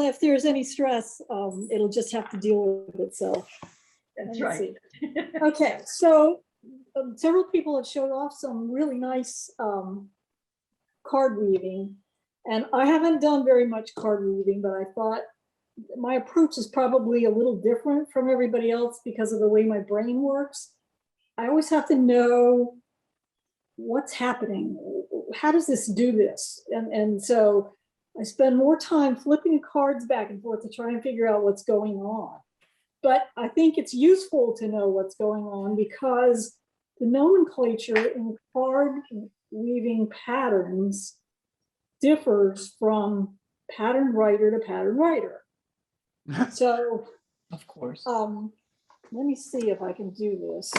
if there's any stress, it'll just have to deal with itself. That's Let's right. see. Okay, so several people have showed off some really nice card weaving, and I haven't done very much card weaving, but I thought my approach is probably a little different from everybody else because of the way my brain works. I always have to know what's happening. How does this do this? And so I spend more time flipping cards back and forth to try and figure out what's going on. But I think it's useful to know what's going on because the nomenclature in card weaving patterns differs from pattern writer to pattern writer. So, Of course. let me see if I can do this.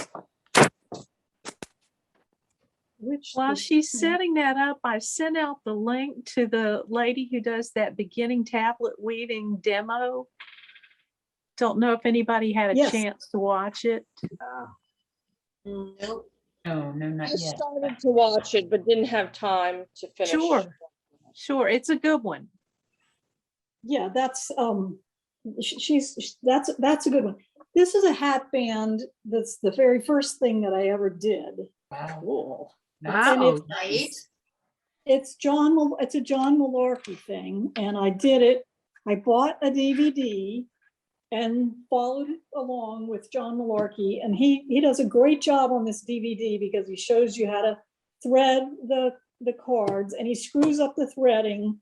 While she's setting that up, I sent out the link to the lady who does that beginning tablet weaving demo. Don't know if anybody had a Yes. chance to watch it. Nope. No, not I yet. started to watch it, but didn't have time to finish. Sure, it's a good one. Yeah, that's that's a good one. This is a hat band. That's the very first thing that I ever did. Wow. Cool. Wow. And it's Right? it's a John Malarkey thing, and I did it. I bought a DVD and followed along with John Malarkey, and he does a great job on this DVD because he shows you how to thread the cards, and he screws up the threading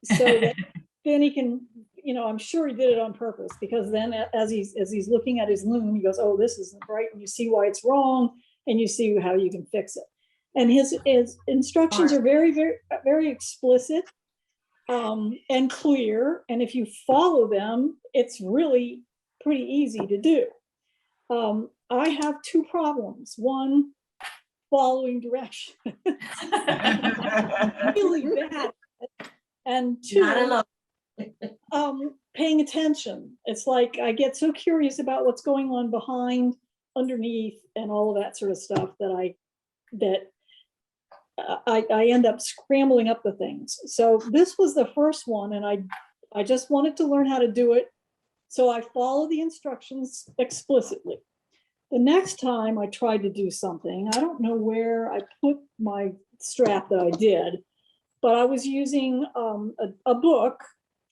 so that then he can, I'm sure he did it on purpose, because then as he's looking at his loom, he goes, oh, this isn't right, and you see why it's wrong, and you see how you can fix it. And his instructions are very, very, very explicit and clear. And if you follow them, it's really pretty easy to do. I have two problems. One, following directions. Really bad. And Not two, alone. paying attention. It's like I get so curious about what's going on behind, underneath, and all of that sort of stuff that I end up scrambling up the things. So this was the first one, and I just wanted to learn how to do it. So I follow the instructions explicitly. The next time I tried to do something, I don't know where I put my strap that I did, but I was using a book.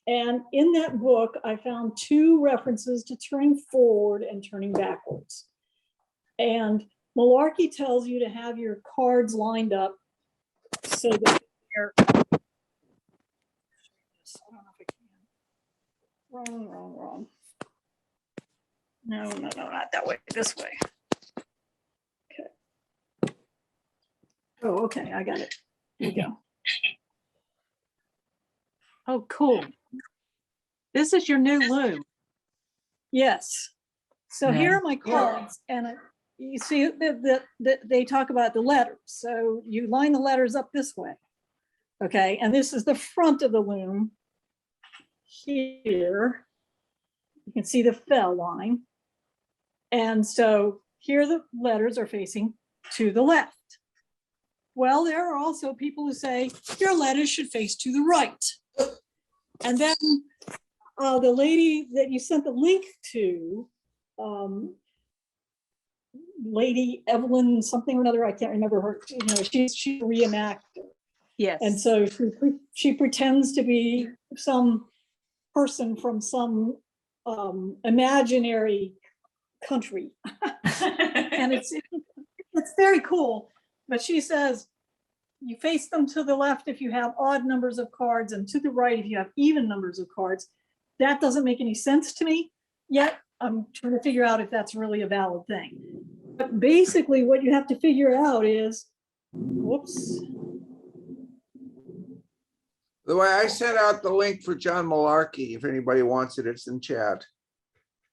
And in that book, I found two references to turning forward and turning backwards. And Malarkey tells you to have your cards lined up so that they're, I don't know if I can. Wrong. No, not that way, this way. Okay. Oh, okay, I got it. Here we go. Oh, cool. This is your new loom. Yes. So here are my cards, and you see that they talk about the letters. So you line the letters up this way. Okay, and this is the front of the loom. Here, you can see the fell line. And so here the letters are facing to the left. Well, there are also people who say your letters should face to the right. And then the lady that you sent the link to, Lady Evelyn something or another, I can't remember her, she's a reenactor. Yes. And so she pretends to be some person from some imaginary country. And it's very cool. But she says, you face them to the left if you have odd numbers of cards, and to the right if you have even numbers of cards. That doesn't make any sense to me yet. I'm trying to figure out if that's really a valid thing. But basically what you have to figure out is, whoops. The way I sent out the link for John Malarkey, if anybody wants it, it's in chat.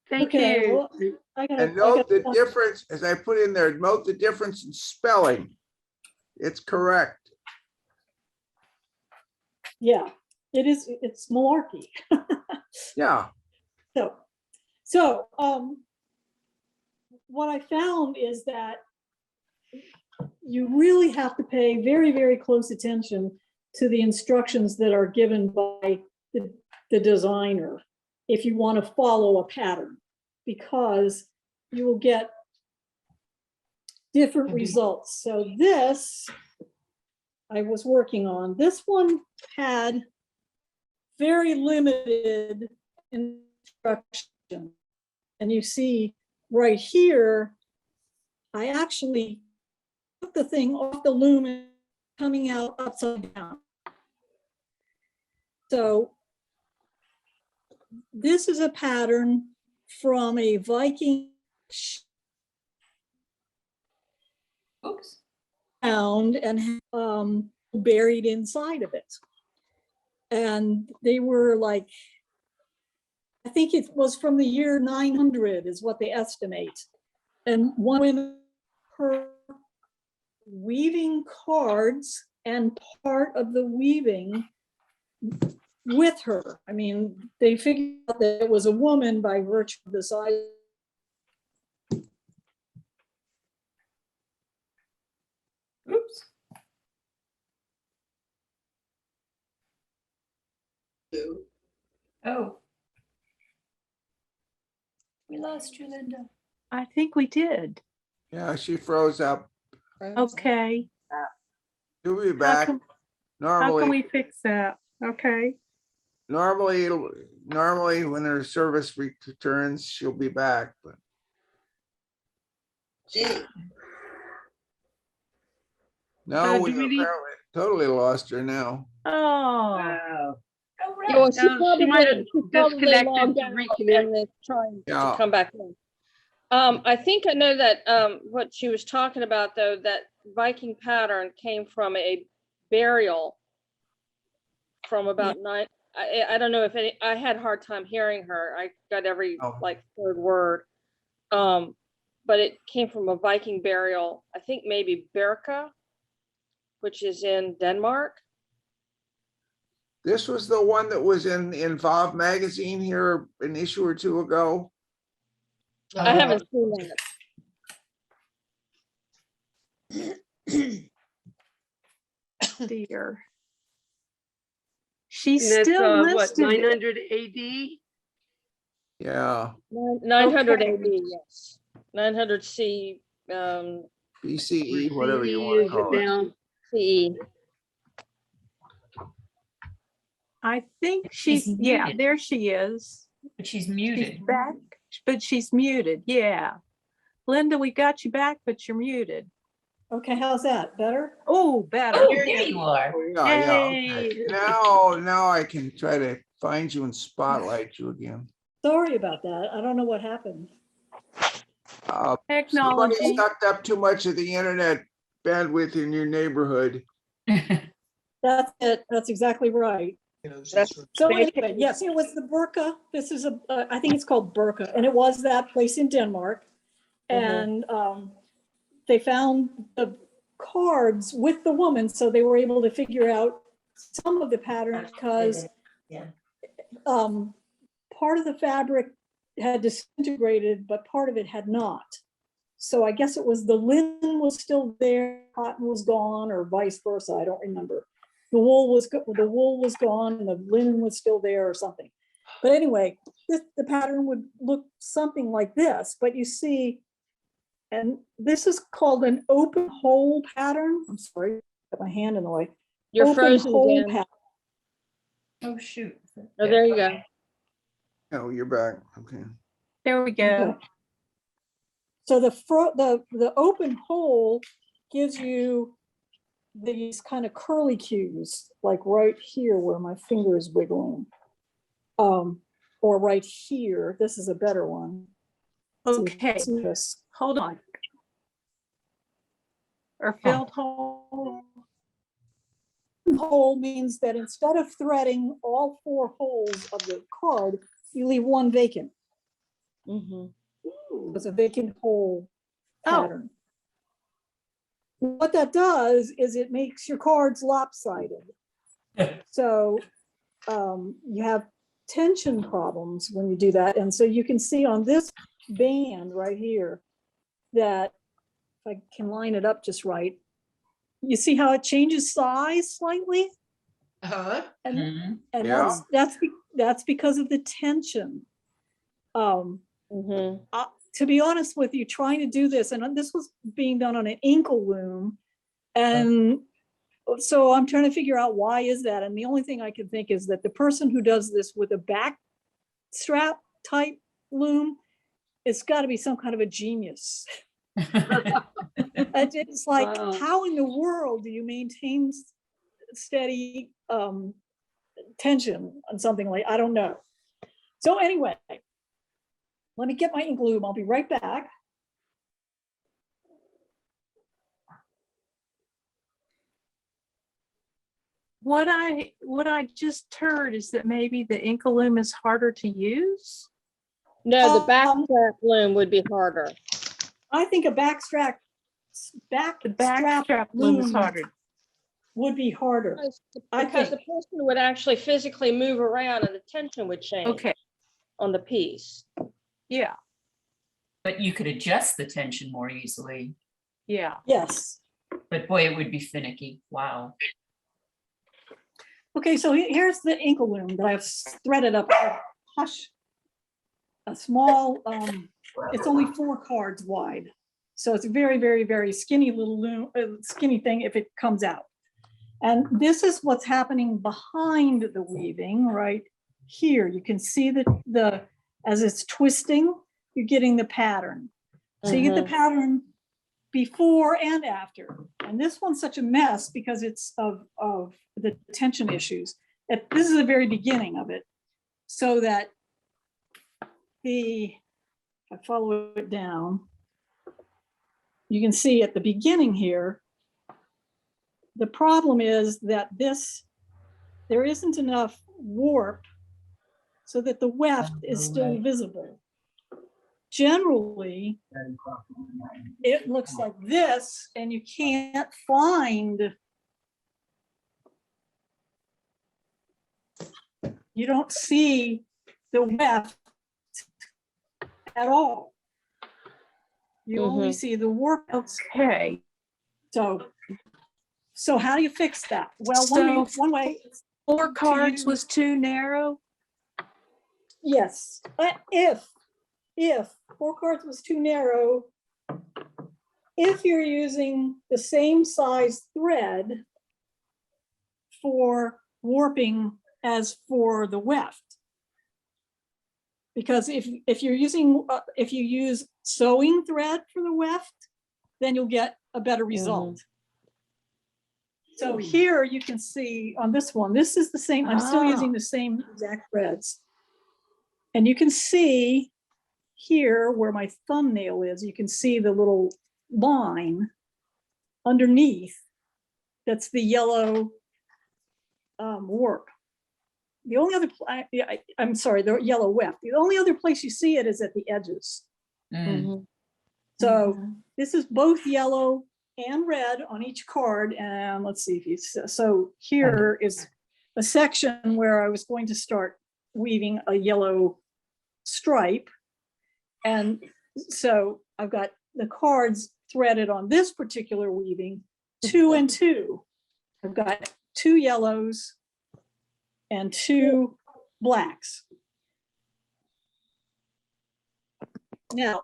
Thank Okay, you. well, And note the difference, as I put in there, note the difference in spelling. It's correct. Yeah, it's malarkey. Yeah. So what I found is that you really have to pay very, very close attention to the instructions that are given by the designer if you want to follow a pattern, because you will get different results. So this I was working on. This one had very limited instruction. And you see right here, I actually took the thing off the loom and coming out upside down. So this is a pattern from a Viking Oops. found and buried inside of it. And they were like, I think it was from the year 900 is what they estimate. And one woman, her weaving cards and part of the weaving with her. I mean, they figured out that it was a woman by virtue of the size. Oops. Oh. We lost you, Linda. I think we did. Yeah, she froze up. Okay. She'll be How back. can, how can Normally, we fix that? Okay. normally when her service returns, she'll be back, but. No, do we we need- apparently totally lost her now. Oh, Wow. Oh, right. Yeah, well, she she might have probably disconnected logged to out reconnect. and is trying Yeah. to come back in. I think I know that what she was talking about, though, that Viking pattern came from a burial from about I don't know if any, I had a hard time hearing her. I got every Oh. like third word. But it came from a Viking burial, I think maybe Berka, which is in Denmark. This was the one that was in Involve magazine here an issue or two ago. I haven't seen that. dear. She's And that's still what, listed. 900 AD? Yeah, 900 Okay. AD, yes. 900 C, BCE, whatever you CE want is to call it. down. CE. I think She's she's, yeah, muted. there she is. But she's She's muted. back, but she's muted. Yeah. Linda, we got you back, but you're muted. Okay, how's that? Better? Oh, better. Oh, there you are. Oh, yeah, okay. Yay. Now I can try to find you and spotlight you again. Sorry about that. I don't know what happened. Somebody Technology. sucked up too much of the internet bandwidth in your neighborhood. That's it. That's exactly right. That's So anyway, yes, it was the Burka. This is I think it's called Burka, and it was that place in Denmark. And they found the cards with the woman, so they were able to figure out some of the pattern because part of the fabric had disintegrated, but part of it had not. So I guess it was the linen was still there, cotton was gone, or vice versa. I don't remember. The wool was gone, and the linen was still there, or something. But anyway, the pattern would look something like this. But you see, and this is called an open hole pattern. I'm sorry, got my hand in the way. You're Open frozen hole again. pattern. Oh, shoot. Oh, there you go. Oh, you're back. Okay. There we go. So the open hole gives you these kind of curly cues, like right here where my finger is wiggling. Or right here. This is a better one. Okay, See this. hold on. Or filled hole. Hole means that instead of threading all 4 holes of the card, you leave one vacant. It's a vacant hole pattern. What that does is it makes your cards lopsided. So you have tension problems when you do that. And so you can see on this band right here that, if I can line it up just right, you see how it changes size slightly? And, Mhm. and Yeah. that's because of the tension. Mhm. To be honest with you, trying to do this, and this was being done on an inkle loom. And so I'm trying to figure out why is that? And the only thing I can think is that the person who does this with a back strap type loom, it's got to be some kind of a genius. It's like, Wow. how in the world do you maintain steady tension on something like, I don't know. So anyway, let me get my ink loom. I'll be right back. What I just heard is that maybe the inkle loom is harder to use. No, the back Um, strap loom would be harder. I think a back strap The back strap loom is loom harder. would be harder. Because the person would actually physically move around and the tension would change Okay, on the piece. yeah, But you could adjust the tension more easily. yeah. Yes. But boy, it would be finicky. Wow. Okay, so here's the inkle loom that I've threaded up. A small, it's only 4 cards wide. So it's a very, very, very skinny little loom, skinny thing if it comes out. And this is what's happening behind the weaving right here. You can see the as it's twisting, you're getting the pattern. So you get the pattern before and after. And this one's such a mess because it's of the tension issues. This is the very beginning of it. So that if I follow it down, you can see at the beginning here, the problem is that there isn't enough warp so that the weft is still visible. Generally, it looks like this, and you can't find, you don't see the weft at all. You only see the warp. Okay. So how do you fix that? Well, So one way. 4 cards use- was too narrow. Yes, if 4 cards was too narrow, if you're using the same size thread for warping as for the weft. Because if you're using, if you use sewing thread for the weft, then you'll get a better result. So here you can see on this one, this is the same, I'm still using the same exact threads. And you can see here where my thumbnail is, you can see the little line underneath. That's the yellow warp. The only other, I'm sorry, the yellow weft. The only other place you see it is at the edges. So this is both yellow and red on each card. And let's see if you, so here is a section where I was going to start weaving a yellow stripe. And so I've got the cards threaded on this particular weaving, 2 and 2. I've got 2 yellows and 2 blacks. Now,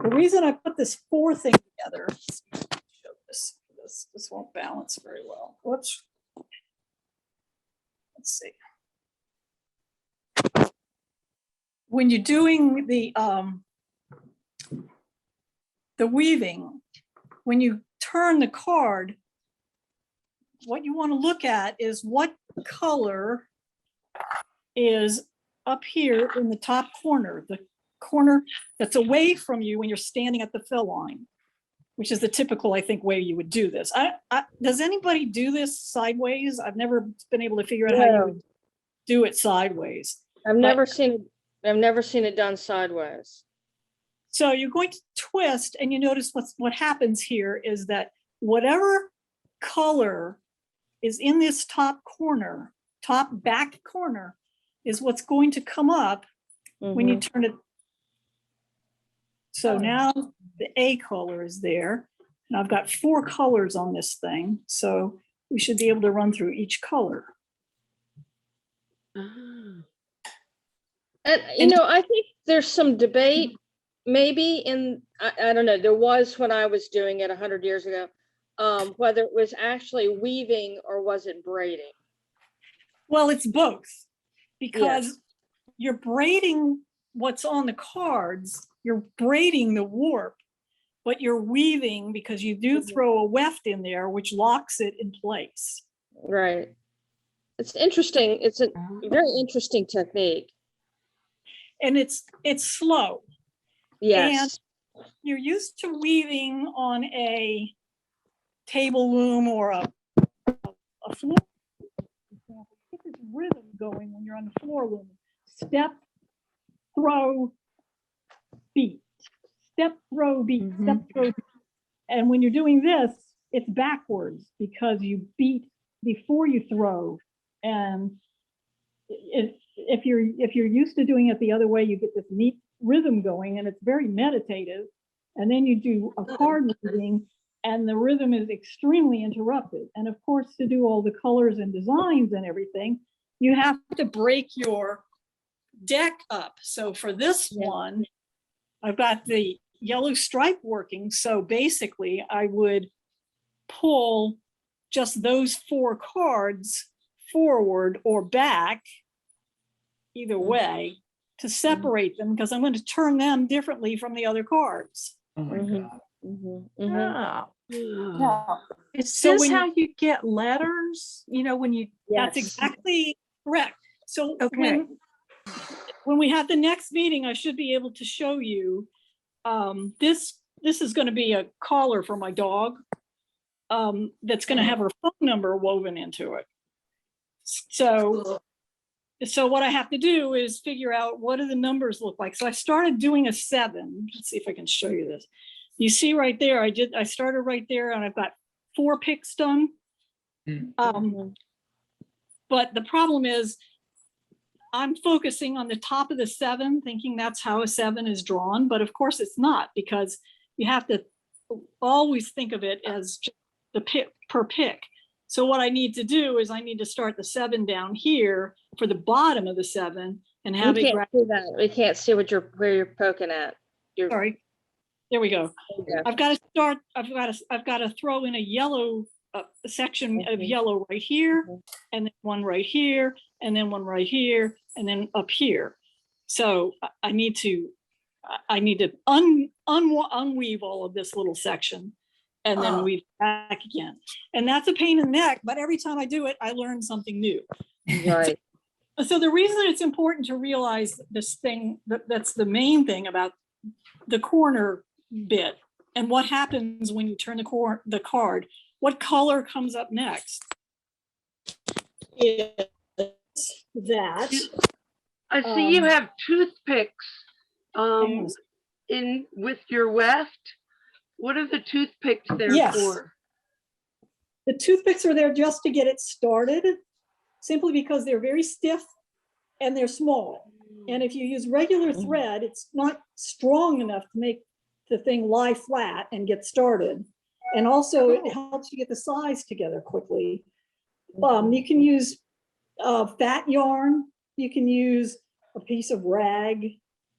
the reason I put this 4 thing together, show this won't balance very well. Whoops. Let's see. When you're doing the weaving, when you turn the card, what you want to look at is what color is up here in the top corner, the corner that's away from you when you're standing at the fill line, which is the typical, I think, way you would do this. Does anybody do this sideways? I've never been able to figure out how you would do it sideways. I've never seen it done sideways. So you're going to twist, and you notice what happens here is that whatever color is in this top back corner, is what's going to come up when you turn it. So now the A color is there, and I've got 4 colors on this thing. So we should be able to run through each color. And, you know, I think there's some debate, maybe I don't know, there was when I was doing it 100 years ago, whether it was actually weaving or was it braiding? Well, it's both, because Yes. you're braiding what's on the cards, you're braiding the warp, but you're weaving because you do throw a weft in there, which locks it in place. Right. It's interesting. It's a very interesting technique. And it's slow. Yes. You're used to weaving on a table loom or a floor. Get this rhythm going when you're on the floor loom. Step, throw, beat. Step, throw, beat. Step, throw, beat. And when you're doing this, it's backwards because you beat before you throw. And if you're used to doing it the other way, you get this neat rhythm going, and it's very meditative. And then you do a card weaving, and the rhythm is extremely interrupted. And of course, to do all the colors and designs and everything, you have to break your deck up. So for this one, I've got the yellow stripe working. So basically, I would pull just those 4 cards forward or back, either way, to separate them, because I'm going to turn them differently from the other cards. Oh my God. Oh, Now, is So this when you- how you get letters? You know, when you, that's exactly correct. So Okay. when we have the next meeting, I should be able to show you. This is going to be a collar for my dog. That's going to have her phone number woven into it. So what I have to do is figure out what do the numbers look like. So I started doing a 7. Let's see if I can show you this. You see right there, I started right there, and I've got 4 picks done. But the problem is I'm focusing on the top of the 7, thinking that's how a 7 is drawn. But of course it's not, because you have to always think of it as just the pick per pick. So what I need to do is I need to start the 7 down here for the bottom of the 7 and have We it. can't see that. We can't see where you're poking at. Sorry. There we go. Yeah. I've got to start. I've got to throw in a yellow a section of yellow right here, and then one right here, and then one right here, and then up here. So I need to unweave all of this little section, and then weave back again. And that's a pain in the neck, but every time I do it, I learn something new. Right. So the reason it's important to realize this thing, that's the main thing about the corner bit and what happens when you turn the card, what color comes up next is that. I see you have toothpicks Hang on. in with your weft. What are the toothpicks there Yes. for? The toothpicks are there just to get it started, simply because they're very stiff and they're small. And if you use regular thread, it's not strong enough to make the thing lie flat and get started. And also it helps you get the size together quickly. You can use fat yarn. You can use a piece of rag.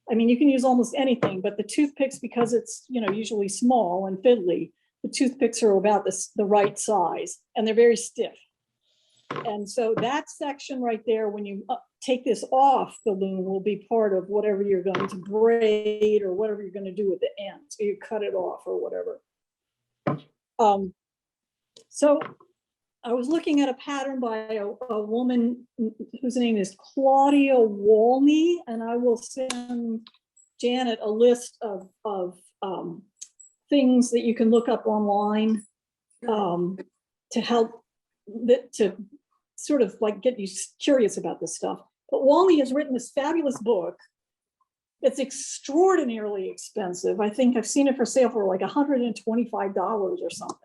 I mean, you can use almost anything, but the toothpicks, because it's, usually small and fiddly, the toothpicks are about the right size, and they're very stiff. And so that section right there, when you take this off the loom, will be part of whatever you're going to braid or whatever you're going to do at the end. So you cut it off or whatever. So I was looking at a pattern by a woman whose name is Claudia Walney, and I will send Janet a list of things that you can look up online to help to sort of like get you curious about this stuff. But Walney has written this fabulous book. It's extraordinarily expensive. I think I've seen it for sale for like $125 or something.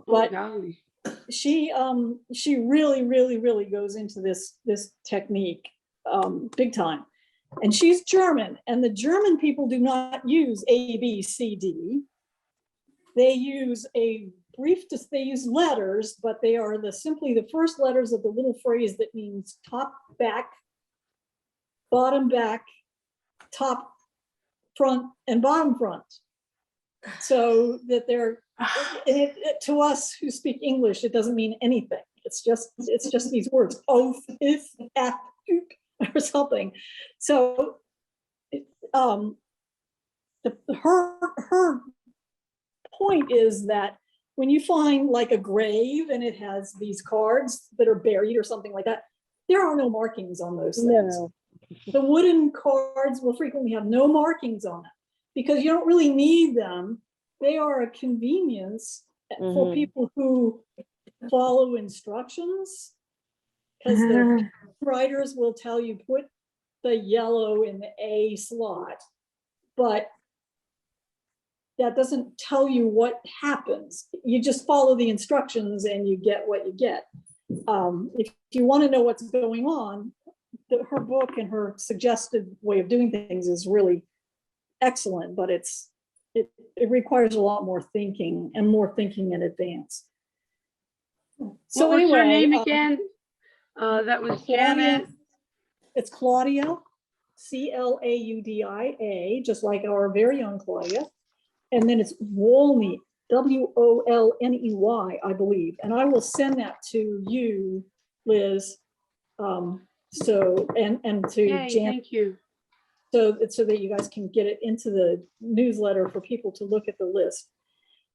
But golly. she really goes into this technique big time. And she's German, and the German people do not use A, B, C, D. They use a brief, they use letters, but they are simply the first letters of the little phrase that means top, back, bottom, back, top, front, and bottom, front. So that they're, to us who speak English, it doesn't mean anything. It's just these words, oath, if, at, or something. So her point is that when you find like a grave and it has these cards that are buried or something like that, there are no markings on those things. No. The wooden cards will frequently have no markings on them because you don't really need them. They are a convenience for people who follow instructions, because the writers will tell you put the yellow in the A slot, but that doesn't tell you what happens. You just follow the instructions and you get what you get. If you want to know what's going on, her book and her suggested way of doing things is really excellent, but it requires a lot more thinking and more thinking in advance. So What was anyway, her name again? That was Janet. It's Claudia, Claudia, just like our very own Claudia. And then it's Wolney, Wolney, I believe. And I will send that to you, Liz. So, and to Yay, Jan, thank you. so that you guys can get it into the newsletter for people to look at the list.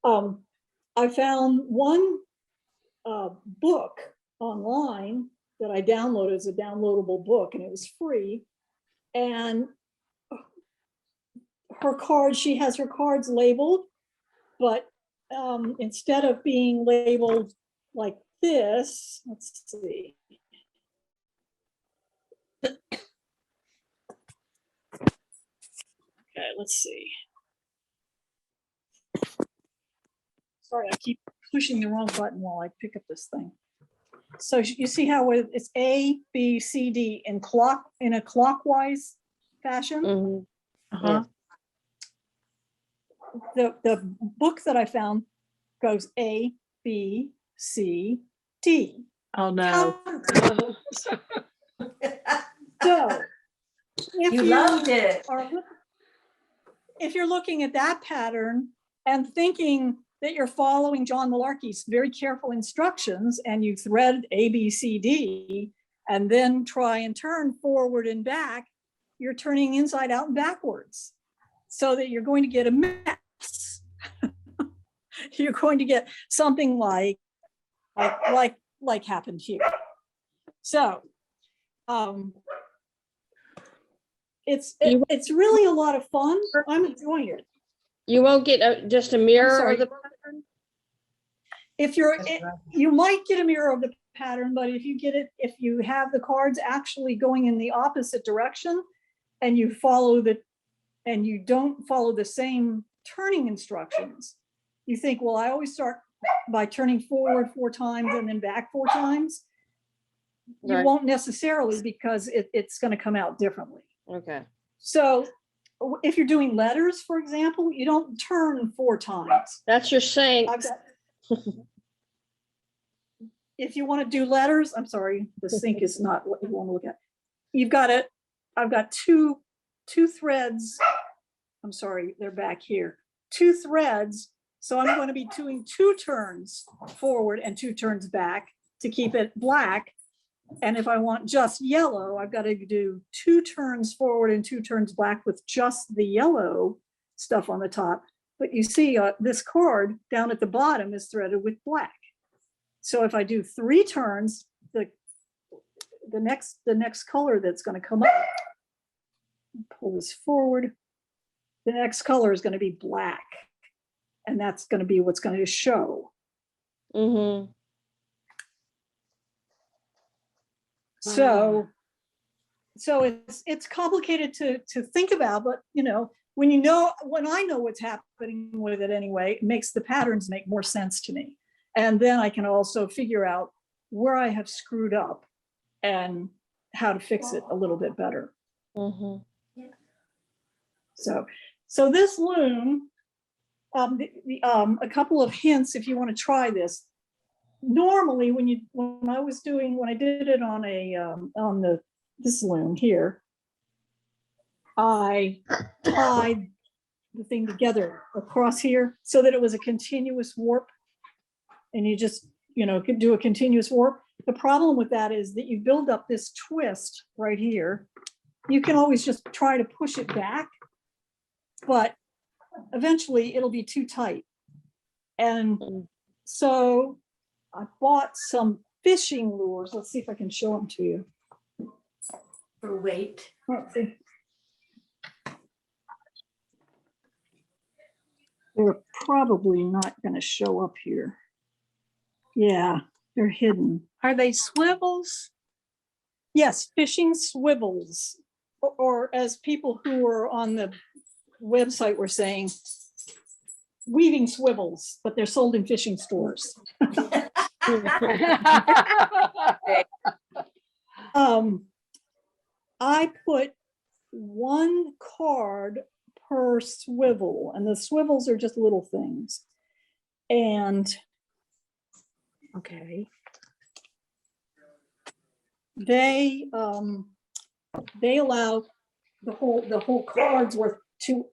I found one book online that I downloaded as a downloadable book, and it was free. And her cards, she has her cards labeled, but instead of being labeled like this, let's see. Okay, let's see. Sorry, I keep pushing the wrong button while I pick up this thing. So you see how it's A, B, C, D in a clockwise fashion? Uh-huh. The book that I found goes A, B, C, D. Oh, no. So if You loved it. if you're looking at that pattern and thinking that you're following John Malarkey's very careful instructions and you thread A, B, C, D, and then try and turn forward and back, you're turning inside out and backwards, so that you're going to get a mess. You're going to get something like happened here. So it's really a lot of fun. I'm enjoying it. You won't get just a mirror sorry. of the pattern? You might get a mirror of the pattern, but if you have the cards actually going in the opposite direction and you don't follow the same turning instructions, you think, well, I always start by turning forward 4 times and then back 4 times. You Right. won't necessarily, because it's going to come out differently. Okay. So if you're doing letters, for example, you don't turn 4 times. That's your saying. I've got, if you want to do letters, I'm sorry, the sync is not what you want to look at. You've got it. I've got two threads. I'm sorry, they're back here. 2 threads. So I'm going to be doing 2 turns forward and 2 turns back to keep it black. And if I want just yellow, I've got to do 2 turns forward and 2 turns back with just the yellow stuff on the top. But you see this card down at the bottom is threaded with black. So if I do 3 turns, the next color that's going to come up, pull this forward, the next color is going to be black. And that's going to be what's going to show. Mm-hmm. So it's complicated to think about, but when I know what's happening with it anyway, it makes the patterns make more sense to me. And then I can also figure out where I have screwed up and how to fix it a little bit better. Mm-hmm. So this loom A couple of hints if you want to try this. Normally, when I did it on this loom here, I tied the thing together across here so that it was a continuous warp. And you just, could do a continuous warp. The problem with that is that you build up this twist right here. You can always just try to push it back, but eventually it'll be too tight. And so I bought some fishing lures. Let's see if I can show them to you. For weight. Let's see. They're probably not going to show up here. Yeah, they're hidden. Are they swivels? Yes, fishing swivels, or as people who were on the website were saying, weaving swivels, but they're sold in fishing stores. I put one card per swivel, and the swivels are just little things. And Okay. they allow the whole card's worth to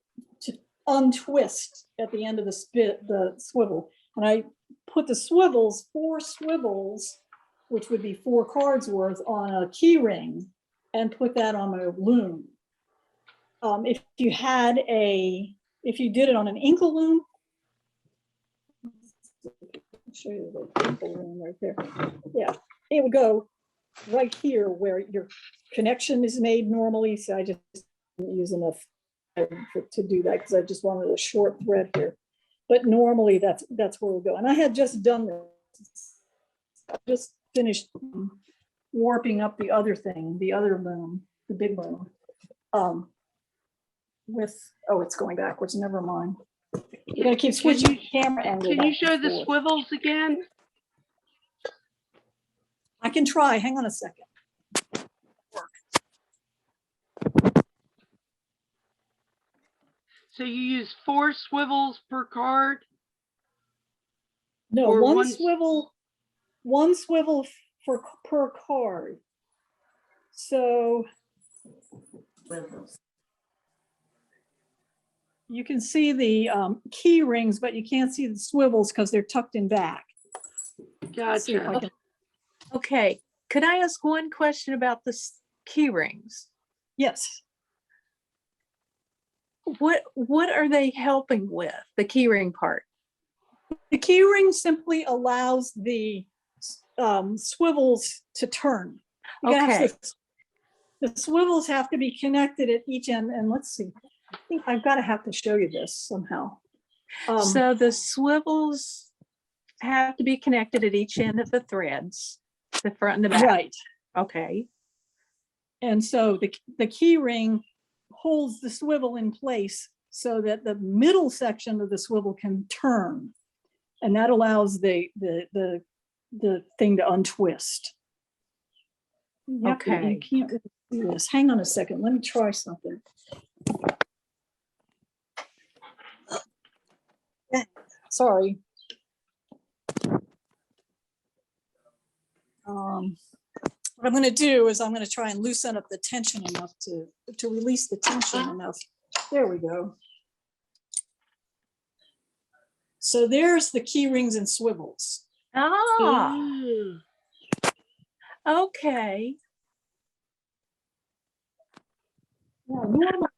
untwist at the end of the swivel. And I put the swivels, 4 swivels, which would be 4 cards worth, on a key ring and put that on my loom. If you did it on an inkle loom, I'll show you the inkle loom right there. Yeah, it would go right here where your connection is made normally. So I just didn't use enough to do that because I just wanted a short thread here. But normally that's where we'll go. And I had just done this. I just finished warping up the other thing, the other loom, the big loom. It's going backwards. Never mind. You gotta keep switching the camera angle. Can you show the swivels again? I can try. Hang on a second. So you use 4 swivels per card? No, Or one swivel per card. So you can see the key rings, but you can't see the swivels because they're tucked in back. Let's see if I Gotcha. can- Okay. Could I ask one question about the key rings? Yes. What are they helping with, the key ring part? The key ring simply allows the swivels to turn. You gotta have Okay. the swivels have to be connected at each end. And let's see, I think I've got to have to show you this somehow. So the swivels have to be connected at each end of the threads, the front and the back. Right. Okay. And so the key ring holds the swivel in place so that the middle section of the swivel can turn. And that allows the thing to untwist. Okay. You can't really see this. Hang on a second. Let me try something. Sorry. What I'm going to do is I'm going to try and loosen up the tension enough to release the tension enough. There we go. So there's the key rings and swivels. Ah, Ooh. okay. Now, normally,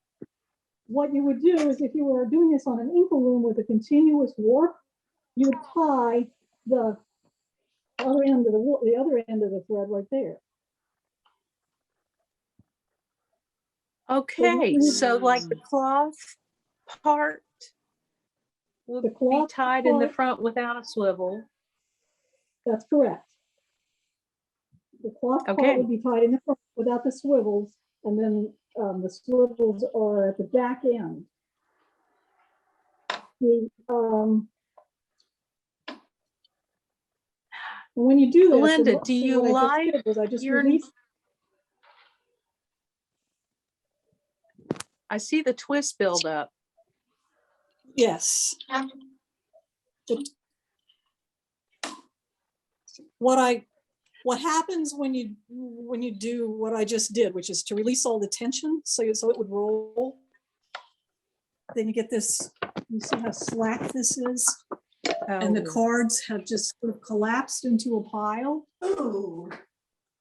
what you would do is if you were doing this on an inkle loom with a continuous warp, you would tie the other end of the thread right there. Okay, so like the cloth part will The be cloth tied in the part- front without a swivel. That's correct. The cloth Okay. part would be tied in the front without the swivels, and then the swivels are at the back end. When you do this, Linda, what- do you what I just like did was I just your- released. I see the twist build up. Yes. What happens when you do what I just did, which is to release all the tension, so it would roll. Then you get this, you see how slack this is? And the Oh. cards have just sort of collapsed into a pile. Ooh,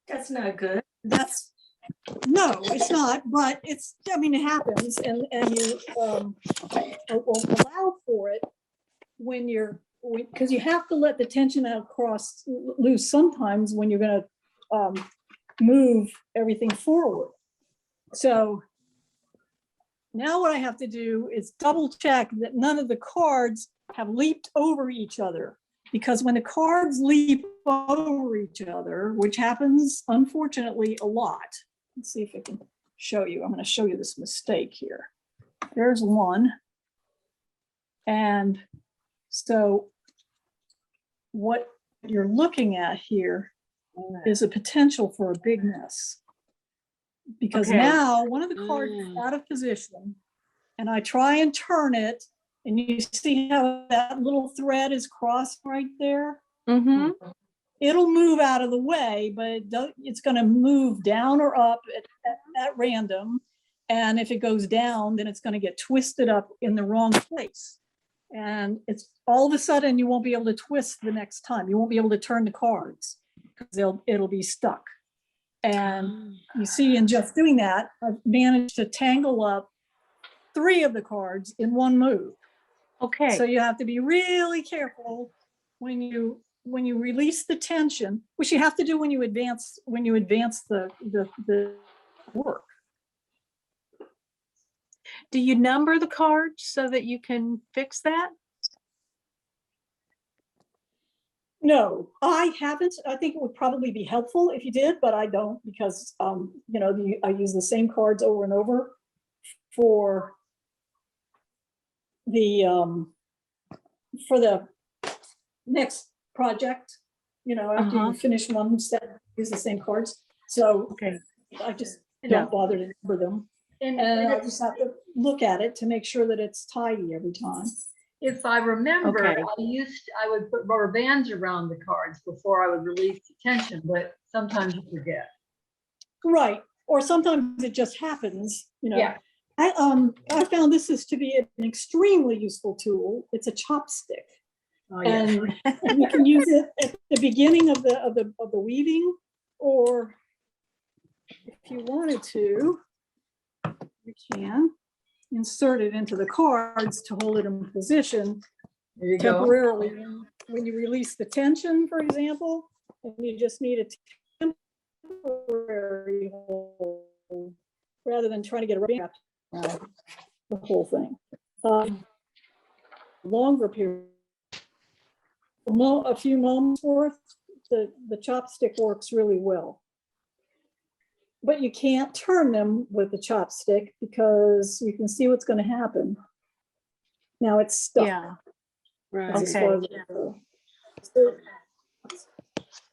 that's not good. No, it's not, but I mean, it happens, and you will allow for it because you have to let the tension out across loose sometimes when you're going to move everything forward. So now what I have to do is double check that none of the cards have leaped over each other, because when the cards leap over each other, which happens unfortunately a lot. Let's see if I can show you. I'm going to show you this mistake here. There's one. And so what you're looking at here is a potential for a big mess. Because Okay. now one of the cards is out of position, and I try and turn it, and you see how that little thread is crossed right there? Mm-hmm. It'll move out of the way, but it's going to move down or up at random. And if it goes down, then it's going to get twisted up in the wrong place. And it's all of a sudden you won't be able to twist the next time. You won't be able to turn the cards because it'll be stuck. And you see, in just doing that, I've managed to tangle up 3 of the cards in one move. Okay. So you have to be really careful when you release the tension, which you have to do when you advance the work. Do you number the cards so that you can fix that? No, I haven't. I think it would probably be helpful if you did, but I don't, because I use the same cards over and over for the next project. After you finish one set, use the same cards. So Okay. I just Yeah. don't bother to number them. And I just have to look at it to make sure that it's tidy every time. If I remember, Okay. I would put rubber bands around the cards before I would release the tension, but sometimes you forget. Right. Or sometimes it just happens, Yeah. I found this is to be an extremely useful tool. It's a chopstick. Oh, yeah. And you can use it at the beginning of the weaving, or if you wanted to, you can insert it into the cards to hold it in position There you go. temporarily. When you release the tension, for example, and you just need a temporary hold rather than trying to get around the whole thing. Longer period, a few moments worth, the chopstick works really well. But you can't turn them with the chopstick because you can see what's going to happen. Now it's stuck. Yeah. That's as Okay. far as it goes.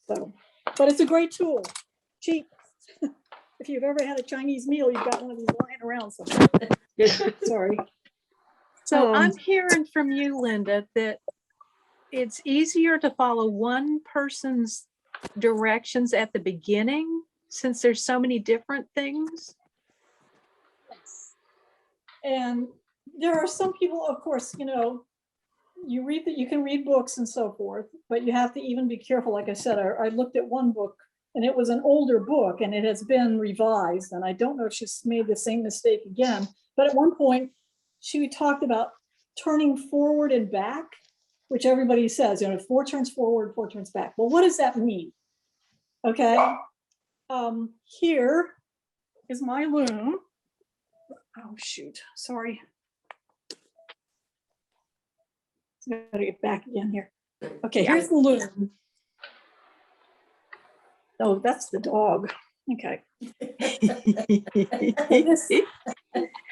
So, but it's a great tool, cheap. If you've ever had a Chinese meal, you've got one of these lying around somewhere. Sorry. So I'm hearing from you, Linda, that it's easier to follow one person's directions at the beginning since there's so many different things. And there are some people, of course, you can read books and so forth, but you have to even be careful. Like I said, I looked at one book and it was an older book and it has been revised. And I don't know if she's made the same mistake again, but at one point she talked about turning forward and back, which everybody says, 4 turns forward, 4 turns back. Well, what does that mean? Okay. Here is my loom. Oh, shoot. Sorry. Gotta get back again here. Okay, here's the loom. Oh, that's the dog. Okay.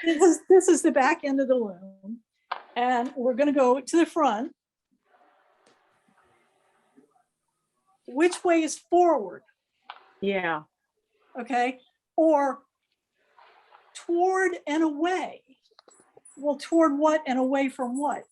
This is the back end of the loom. And we're going to go to the front. Which way is forward? Yeah. Okay. Or toward and away. well, toward what and away from what?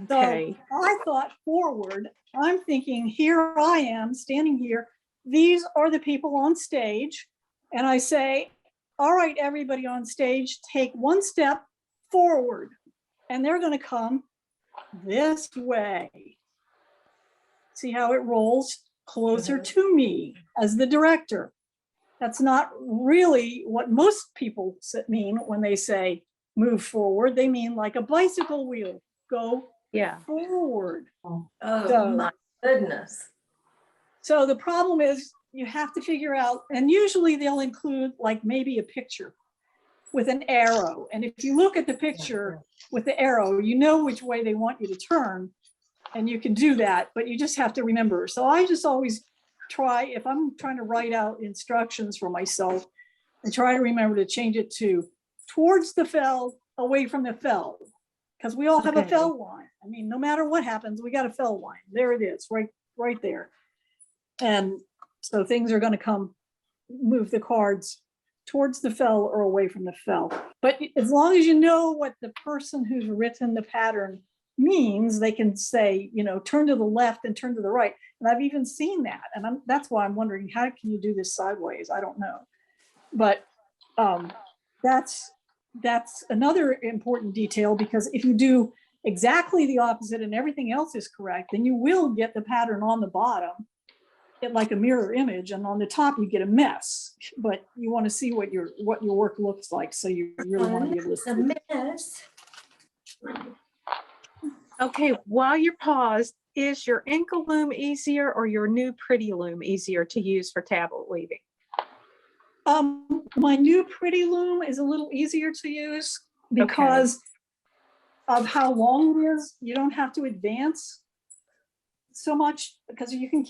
So Okay. I thought forward. I'm thinking, here I am standing here. These are the people on stage. And I say, all right, everybody on stage, take one step forward. And they're going to come this way. See how it rolls closer to me as the director. That's not really what most people mean when they say move forward. They mean like a bicycle wheel, go Yeah. forward. Oh, So- my goodness. So the problem is you have to figure out, and usually they'll include like maybe a picture with an arrow. And if you look at the picture with the arrow, you know which way they want you to turn, and you can do that, but you just have to remember. So I just always try, if I'm trying to write out instructions for myself, I try to remember to change it to towards the fell, away from the fell, because we all have a Okay. fell line. I mean, no matter what happens, we got a fell line. There it is, right there. And so things are going to move the cards towards the fell or away from the fell. But as long as you know what the person who's written the pattern means, they can say, you know, turn to the left and turn to the right. And I've even seen that. And that's why I'm wondering, how can you do this sideways? I don't know. But that's another important detail, because if you do exactly the opposite and everything else is correct, then you will get the pattern on the bottom like a mirror image, and on the top you get a mess. But you want to see what your work looks like, so you really want to be able to It's a see. mess. Okay, while you're paused, is your inkle loom easier or your new pretty loom easier to use for tablet weaving? My new pretty loom is a little easier to use because of how long it is. You don't have to advance so much, because you can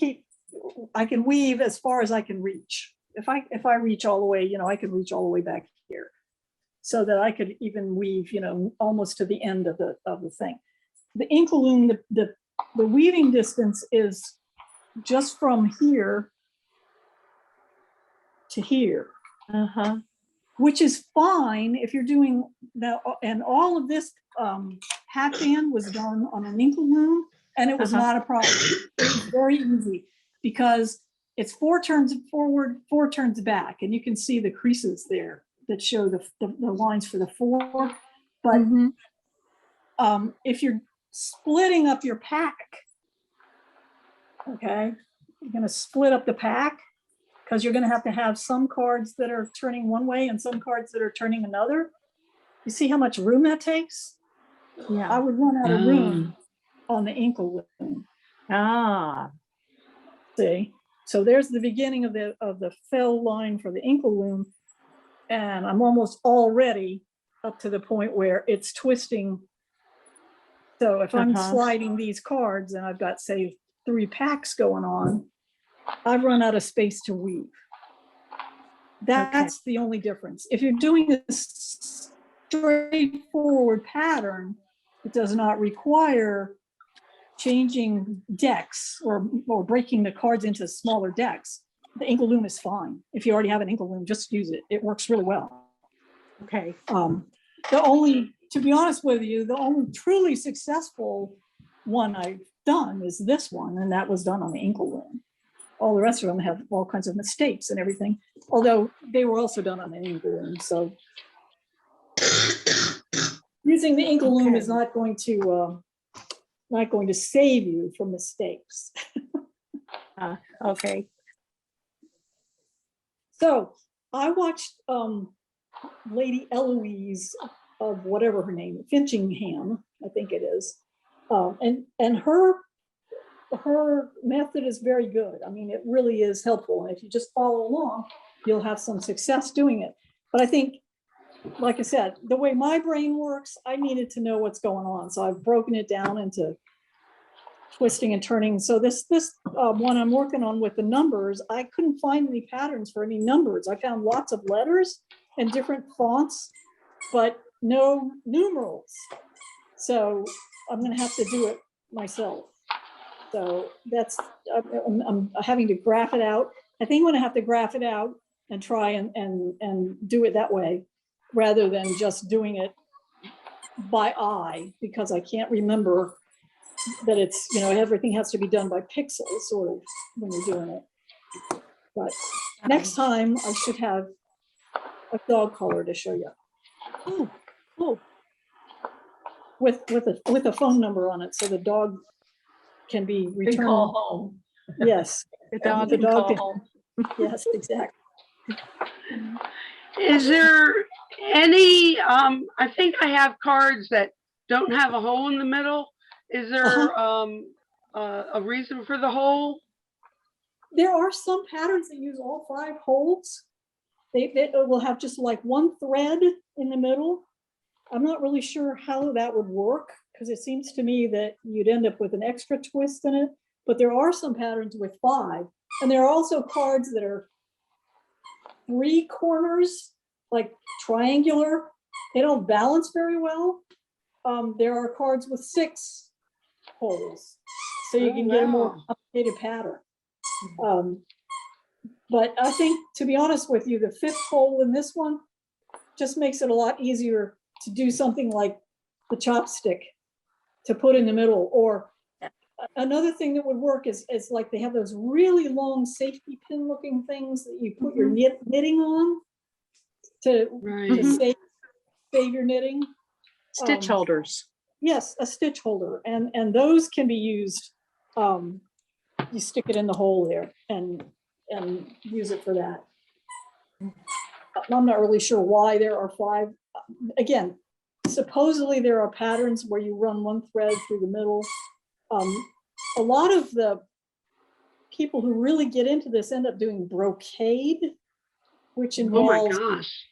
I can weave as far as I can reach. If I reach all the way, you know, I can reach all the way back here, so that I could even weave, you know, almost to the end of the thing. The inkle loom, the weaving distance is just from here to here, which is fine if you're doing that. And all of this hatband was done on an inkle loom, and it was not a problem. It was very easy, because it's 4 turns forward, 4 turns back, and you can see the creases there that show the lines for the 4. But if you're splitting up your pack, okay, you're going to split up the pack, because you're going to have some cards that are turning one way and some cards that are turning another. You see how much room that takes? Yeah. I would run out of room on the inkle loom. See, so there's the beginning of the fell line for the inkle loom, and I'm almost already up to the point where it's twisting. So if I'm sliding these cards and I've got, say, 3 packs going on, I've run out of space to weave. That's the only difference. If you're doing a straightforward pattern, it does not require changing decks or breaking the cards into smaller decks. The inkle loom is fine. If you already have an inkle loom, just use it. It works really well. Okay. To be honest with you, the only truly successful one I've done is this one, and that was done on the inkle loom. All the rest of them have all kinds of mistakes and everything, although they were also done on the inkle loom. So using the inkle loom is not going to save you from mistakes. Okay. So I watched Lady Eloise of whatever her name, Finchinghamn, I think it is, and her method is very good. I mean, it really is helpful, and if you just follow along, you'll have some success doing it. But I think, like I said, the way my brain works, I needed to know what's going on, so I've broken it down into twisting and turning. So this one I'm working on with the numbers, I couldn't find any patterns for any numbers. I found lots of letters and different fonts, but no numerals. So I'm going to have to do it myself. So that's, I'm having to graph it out. I think I'm going to have to graph it out and try and do it that way, rather than just doing it by eye because I can't remember that it's, everything has to be done by pixels sort of when you're doing it. But next time I should have a dog collar to show you. Oh, cool. With a phone number on it, so the dog can be We returned. call home. Yes, The dog the can dog call can- home. yes, exactly. Is there any, I think I have cards that don't have a hole in the middle. Is there, a reason for the hole? There are some patterns that use all 5 holes. They will have just like one thread in the middle. I'm not really sure how that would work because it seems to me that you'd end up with an extra twist in it. But there are some patterns with 5, and there are also cards that are 3 corners, like triangular. They don't balance very well. There are cards with 6 holes, so you can get a more complicated pattern. But I think, to be honest with you, the 5th hole in this one just makes it a lot easier to do something like the chopstick to put in the middle. Or another thing that would work is like they have those really long safety pin looking things that you put your knitting on to Right. save your knitting. Stitch holders. Yes, a stitch holder, and those can be used. You stick it in the hole there and use it for that. I'm not really sure why there are 5. Again, supposedly there are patterns where you run one thread through the middle. A lot of the people who really get into this end up doing brocade, which Oh my involves, gosh.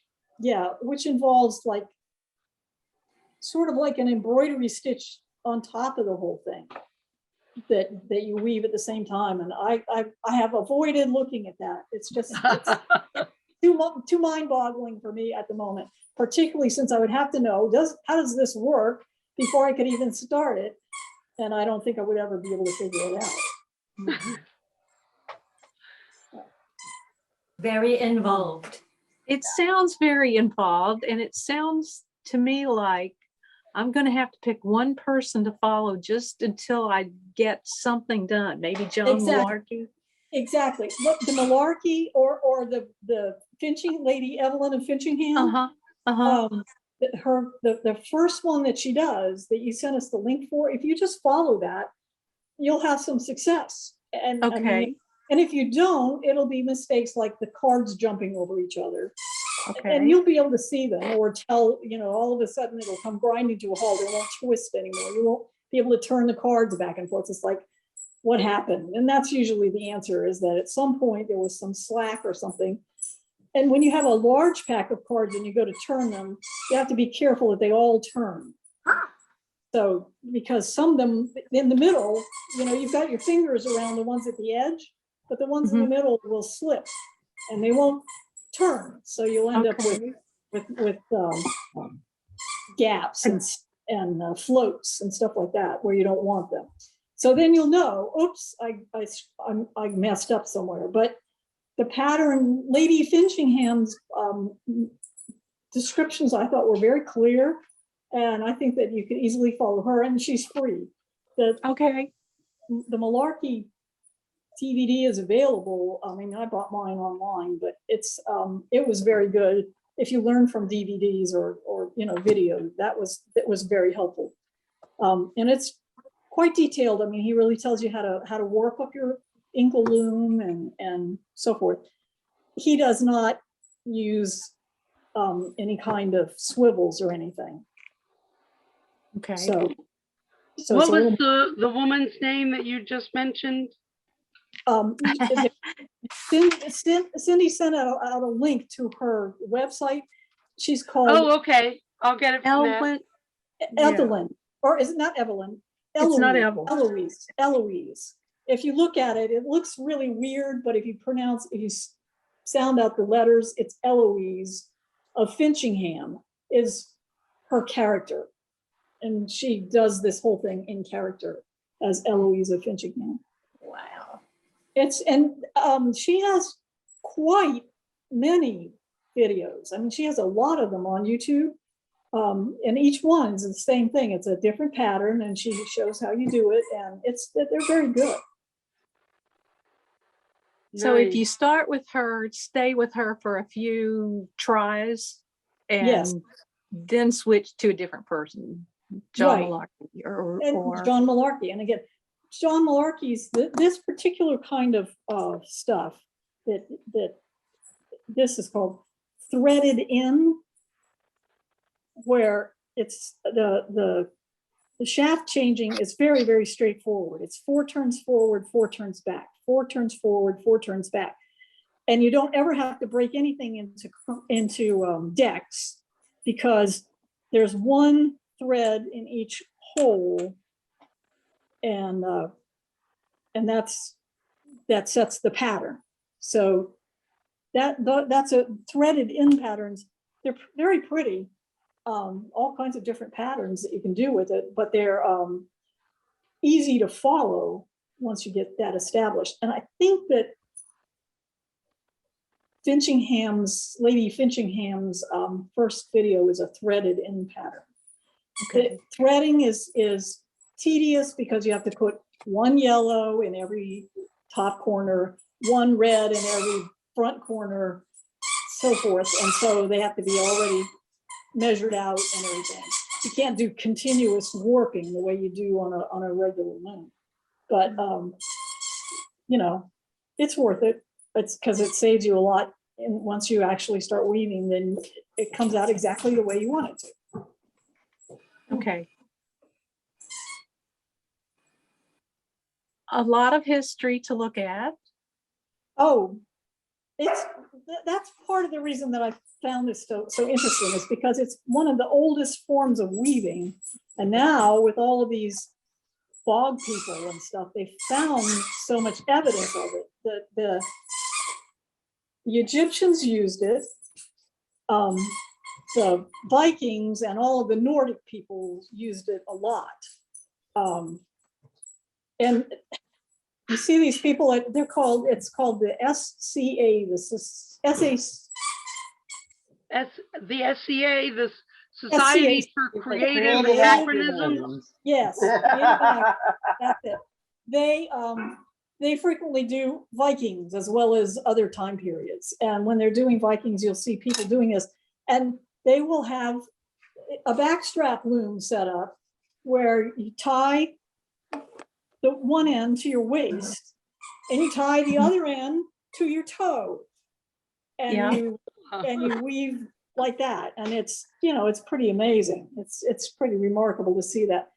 which involves like sort of like an embroidery stitch on top of the whole thing that you weave at the same time. And I have avoided looking at that. It's just too mind-boggling for me at the moment, particularly since I would have to know, how does this work before I could even start it? And I don't think I would ever be able to figure it out. Very involved. It sounds very involved, and it sounds to me like I'm going to have to pick one person to follow just until I get something done. Maybe John Malarkey. Exactly. What the Malarkey or the Finching lady, Evelyn of Finchingham. The first one that she does that you sent us the link for, if you just follow that, you'll have some success. And Okay. I mean, and if you don't, it'll be mistakes like the cards jumping over each other. Okay. And you'll be able to see them or tell, all of a sudden it'll come grinding to a halt. It won't twist anymore. You won't be able to turn the cards back and forth. It's like, what happened? And that's usually the answer, is that at some point there was some slack or something. And when you have a large pack of cards and you go to turn them, you have to be careful that they all turn. So, because some of them in the middle, you've got your fingers around the ones at the edge, but the ones in the middle will slip and they won't turn. So you'll end up with gaps and floats and stuff like that where you don't want them. So then you'll know, oops, I messed up somewhere. But the pattern, Lady Finchingham's descriptions I thought were very clear. And I think that you can easily follow her, and she's free. The Malarkey DVD is available. I mean, I bought mine online, but it was very good. If you learn from DVDs or video, that was very helpful. And it's quite detailed. I mean, he really tells you how to warp up your inkle loom and so forth. He does not use any kind of swivels or anything. Okay. So What was the woman's name that you just mentioned? Cindy sent out a link to her website. She's called. Oh, okay. I'll get it from that. Evelyn, or is it not Evelyn? Eloise, it's not Evelyn. Eloise. If you look at it, it looks really weird, but if you sound out the letters, it's Eloise of Finchingham is her character. And she does this whole thing in character as Eloise of Finchingham. Wow. She has quite many videos. I mean, she has a lot of them on YouTube. And each one's the same thing. It's a different pattern, and she shows how you do it, and they're very good. So if Nice. you start with her, stay with her for a few tries Yes. and then switch to a different person, John Right. Malarkey or And John Malarkey, and again, John Malarkey's this particular kind of stuff that this is called threaded in, where it's the shaft changing is very, very straightforward. It's 4 turns forward, 4 turns back, 4 turns forward, 4 turns back. And you don't ever have to break anything into decks, because there's one thread in each hole, and that sets the pattern. So that's a threaded in patterns. They're very pretty. All kinds of different patterns that you can do with it, but they're easy to follow once you get that established. And I think that Lady Finchingham's first video is a threaded in pattern. Okay. The threading is tedious because you have to put one yellow in every top corner, one red in every front corner, so forth. And so they have to be already measured out and everything. You can't do continuous warping the way you do on a regular loom. But it's worth it. It's because it saves you a lot. And once you actually start weaving, then it comes out exactly the way you want it to. Okay. A lot of history to look at. Oh, that's part of the reason that I found this so interesting, is because it's one of the oldest forms of weaving. And now with all of these bog people and stuff, they found so much evidence of it that the Egyptians used it, the Vikings and all of the Nordic people used it a lot. And you see these people, it's called the SCA, the SCA, the Society for Creative Creative Anachronisms. Yes, that's it. They frequently do Vikings as well as other time periods. And when they're doing Vikings, you'll see people doing this, and they will have a backstrap loom set up where you tie the one end to your waist and you tie the other end to your toe, and Yeah. you weave like that. And it's pretty amazing. It's pretty remarkable to see that.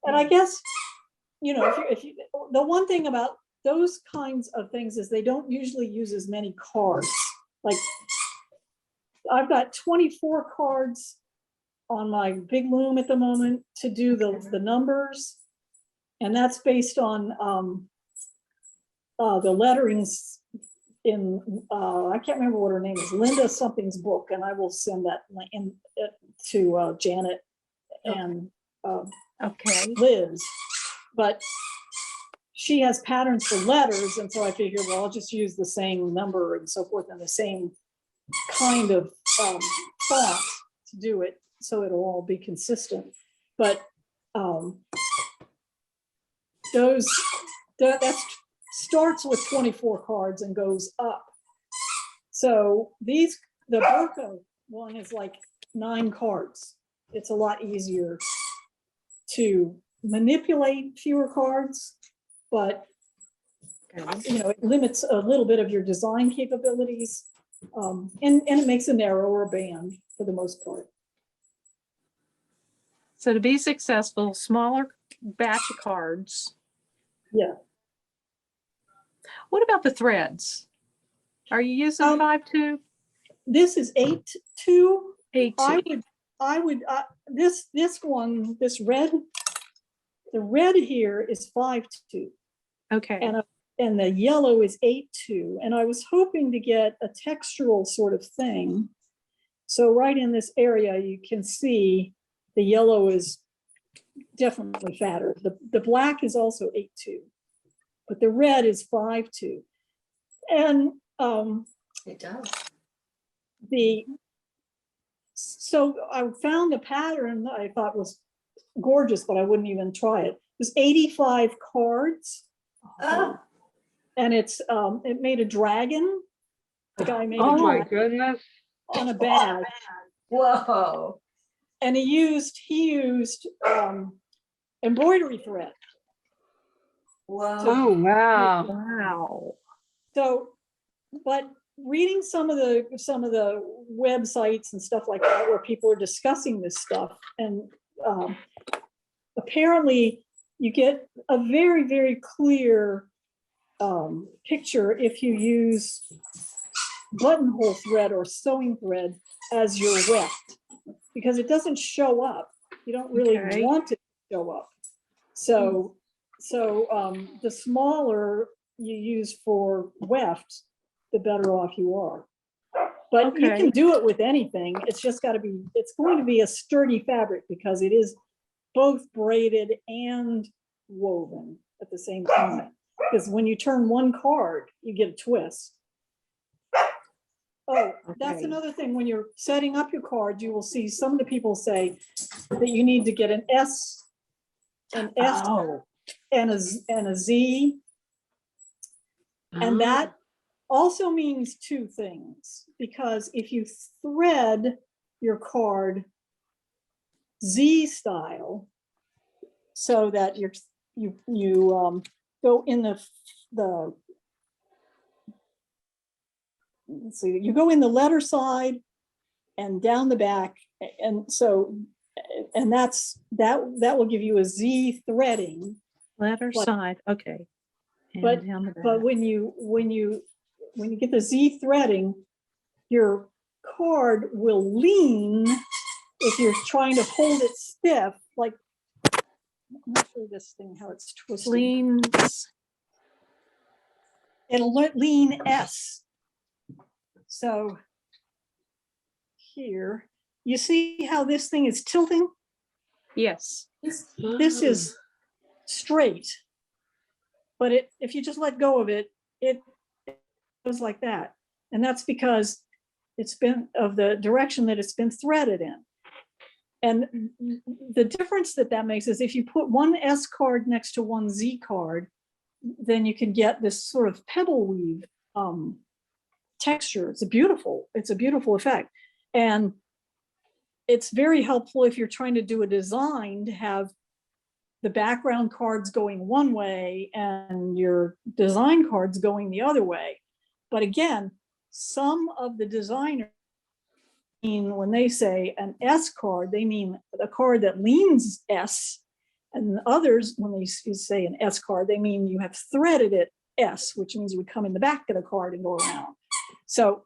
And I guess, if you the one thing about those kinds of things is they don't usually use as many cards. Like I've got 24 cards on my big loom at the moment to do the numbers. And that's based on the letterings in, I can't remember what her name is, Linda something's book, and I will send that to Janet and Okay. Liz. But she has patterns for letters, and so I figured, well, I'll just use the same number and so forth and the same kind of font to do it, so it'll all be consistent. But that starts with 24 cards and goes up. So the Brocade one is like 9 cards. It's a lot easier to manipulate fewer cards, but it limits a little bit of your design capabilities, and it makes a narrower band for the most part. So to be successful, smaller batch of cards. Yeah. What about the threads? Are you using 5-2? This is 8-2. 8-2. I would this one, this red, the red here is 5-2. Okay. And the yellow is 8-2. And I was hoping to get a textural sort of thing. So right in this area, you can see the yellow is definitely fatter. The black is also 8-2, but the red is 5-2. And It does. So I found a pattern that I thought was gorgeous, but I wouldn't even try it. It was 85 cards. Oh, And it made a dragon. The guy made a Oh my dragon goodness. on a bag. whoa. And he used embroidery thread. Whoa. Oh, wow. Wow. So, but reading some of the websites and stuff like that where people are discussing this stuff, and apparently you get a very, very clear picture if you use buttonhole thread or sewing thread as your weft, because it doesn't show up. You don't really Okay. want it to show up. So the smaller you use for weft, the better off you are. But you Okay. can do it with anything. It's just got to be, it's going to be a sturdy fabric because it is both braided and woven at the same time. Because when you turn one card, you get a twist. Oh, that's Okay. another thing. When you're setting up your cards, you will see some of the people say that you need to get an S and Oh, a Z. And that also means two things, because if you thread your card Z style, so that you go in the let's see, you go in the letter side and down the back, and so that will give you a Z threading. letter But- side, okay. And but- down the But back. when you get the Z threading, your card will lean if you're trying to hold it stiff, like, I'm not sure this thing, how it's twisted. Leans, It'll lean S. So here, you see how this thing is tilting? yes. This is straight. But if you just let go of it, it goes like that. And that's because it's been of the direction that it's been threaded in. And the difference that makes is if you put one S card next to one Z card, then you can get this sort of pebble weave texture. It's a beautiful effect. And it's very helpful if you're trying to do a design to have the background cards going one way and your design cards going the other way. But again, some of the designers, when they say an S card, they mean a card that leans S, and others, when they say an S card, they mean you have threaded it S, which means you would come in the back of the card and go around. So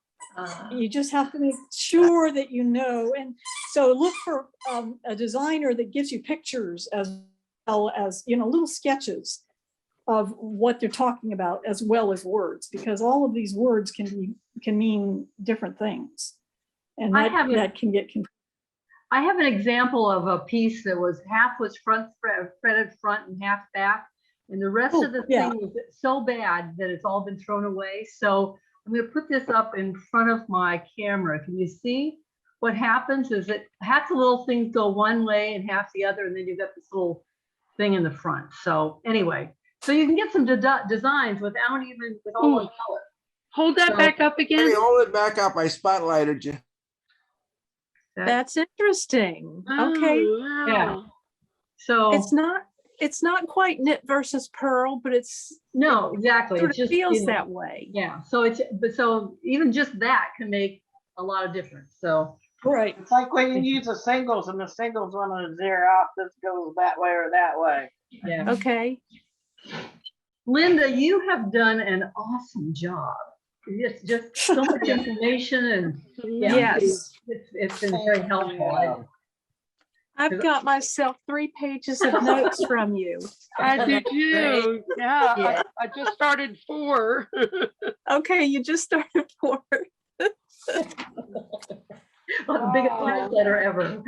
you just have to make sure that you know. And so look for a designer that gives you pictures as well as, little sketches of what they're talking about, as well as words, because all of these words can mean different things. And I have that can get confusing. I have an example of a piece that was half was threaded front and half back. And the rest of the yeah. thing was so bad that it's all been thrown away. So I'm going to put this up in front of my camera. Can you see? What happens is that half the little things go one way and half the other, and then you've got this little thing in the front. So anyway, so you can get some designs with all one color. Hold that So- back up Let again. me hold it back up. I spotlighted you. That's interesting. Okay. Oh, wow. Yeah. So It's not quite knit versus purl, but it's no, exactly. sort It of just feels that way. Yeah. So even just that can make a lot of difference. So Right. It's like when you use the singles and the singles want to zero out, this goes that way or that way. yeah. Okay. Linda, you have done an awesome job. It's just so much information and yeah, Yes. it's been very helpful. I've got myself 3 pages of notes from you. I did too. Yeah, Yeah. I just started 4. Okay, you just started 4. Well, the biggest letter ever.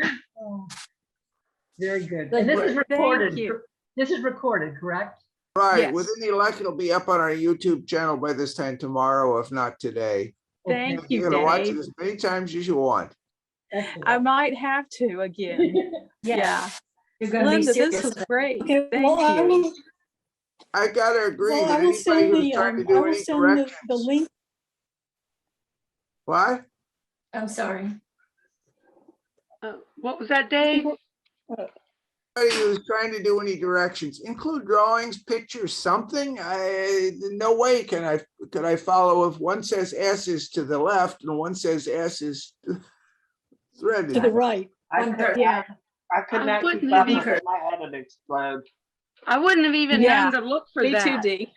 Very good. And this is Thank recorded. you. This is recorded, correct? Right, Yes. within the election, it'll be up on our YouTube channel by this time tomorrow, if not today. Thank Okay. you, You're gonna watch it Dave. as many times as you want. I might have to again. Yeah. You're gonna be Linda, this serious. was great. Okay, well, I Thank you. will, I gotta agree well, that I will anybody send who's the, trying to I do will any send the corrections. link. What? I'm sorry. What was that, Dave? Anybody who's trying to do any directions, include drawings, pictures, something. No way could I follow if one says S is to the left and one says S is threaded. To the right. Yeah. I could I not wouldn't keep up have with it. My head would explode. I wouldn't have even Yeah, known to look for Me too, that. Dee.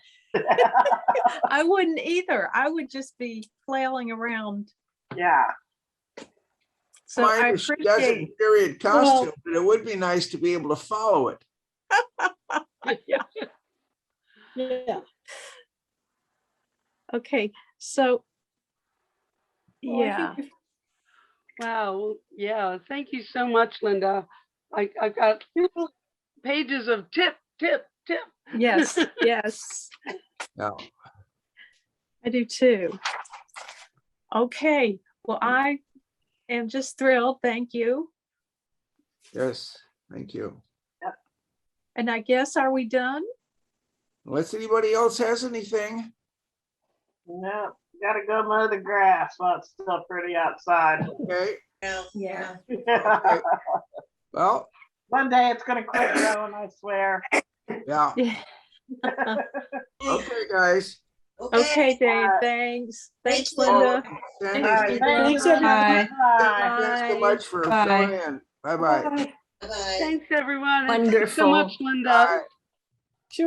I wouldn't either. I would just be flailing around. Yeah. So I Mine doesn't appreciate, period costume, but it would be nice to be able to follow it. Yeah. okay, so, Well, I yeah, think Wow. Yeah. Thank you so much, Linda. I've got pages of tip, tip, tip. yes, yes, No. I do too. Okay, well, I am just thrilled. Thank you. Yes, thank you. And I guess, are we done? Unless anybody else has anything. No, gotta go mow the grass while it's still pretty outside. Okay, Yeah. okay. Well, One day it's gonna quit growing, I swear. yeah. Yeah. Okay, guys. Okay, Dave, Alright. thanks. Thanks, Thank you. Linda. Sandy, All right, thank Thanks, you. everybody. Bye. Thanks so much for Bye. filling in. Bye-bye. Bye. Thanks, everyone. and thanks so Wonderful. much, Linda. Bye.